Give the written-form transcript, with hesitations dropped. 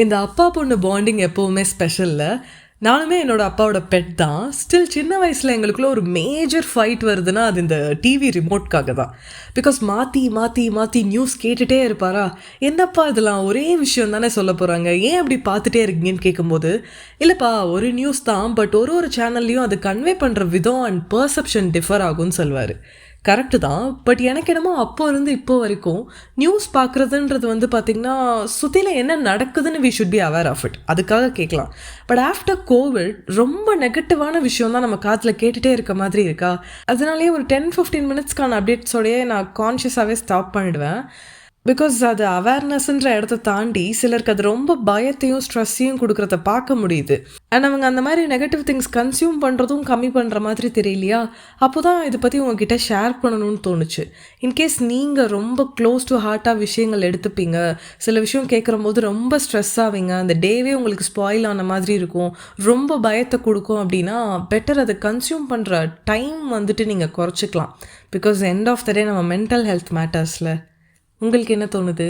இந்த அப்பா பொண்ணு பாண்டிங் எப்போவுமே ஸ்பெஷல்ல. நானுமே என்னோட அப்பாவோட பெட் தான். ஸ்டில் சின்ன வயசில் எங்களுக்குள்ள ஒரு மேஜர் ஃபைட் வருதுன்னா அது இந்த டிவி ரிமோட்காக தான். பிகாஸ் மாற்றி மாற்றி மாற்றி நியூஸ் கேட்டுகிட்டே இருப்பாரா, என்னப்பா இதெல்லாம் ஒரே விஷயம் தானே சொல்ல போகிறாங்க, ஏன் அப்படி பார்த்துட்டே இருக்கீங்கன்னு கேட்கும்போது, இல்லைப்பா ஒரு நியூஸ் தான், பட் ஒரு ஒரு சேனல்லையும் அது கன்வே பண்ணுற விதம் அண்ட் பர்செப்ஷன் டிஃபர் ஆகும்னு சொல்வார். கரெக்டு தான். பட் எனக்கு என்னமோ அப்போ இருந்து இப்போ வரைக்கும் நியூஸ் பார்க்குறதுன்றது வந்து பார்த்திங்கன்னா சுற்றியில் என்ன நடக்குதுன்னு we should be aware of it, அதுக்காக கேட்கலாம். பட் ஆஃப்டர் கோவிட் ரொம்ப நெகட்டிவான விஷயம் தான் நம்ம காதில் கேட்டுகிட்டே இருக்க மாதிரி இருக்கா. அதனாலேயே ஒரு 10-15 மினிட்ஸ்க்கான அப்டேட்ஸோடையே நான் கான்ஷியஸாகவே ஸ்டாப் பண்ணிவிடுவேன். பிகாஸ் அது அவேர்னஸ்ன்ற இடத்த தாண்டி சிலருக்கு அது ரொம்ப பயத்தையும் ஸ்ட்ரெஸ்ஸையும் கொடுக்குறத பார்க்க முடியுது. அண்ட் அவங்க அந்த மாதிரி நெகட்டிவ் திங்ஸ் கன்சியூம் பண்ணுறதும் கம்மி பண்ணுற மாதிரி தெரியலையா. அப்போ தான் இதை பற்றி உங்ககிட்ட ஷேர் பண்ணணும்னு தோணுச்சு. இன்கேஸ் நீங்கள் ரொம்ப க்ளோஸ் டு ஹார்ட்டாக விஷயங்கள் எடுத்துப்பீங்க, சில விஷயம் கேட்குற போது ரொம்ப ஸ்ட்ரெஸ் ஆவீங்க, அந்த டேவே உங்களுக்கு ஸ்பாயில் ஆன மாதிரி இருக்கும், ரொம்ப பயத்தை கொடுக்கும் அப்படின்னா பெட்டர் அதை கன்சியூம் பண்ணுற டைம் வந்துட்டு நீங்கள் குறைச்சிக்கலாம். பிகாஸ் எண்ட் ஆஃப் த டே நம்ம மென்டல் ஹெல்த் மேட்டர்ஸில். உங்களுக்கு என்ன தோணுது?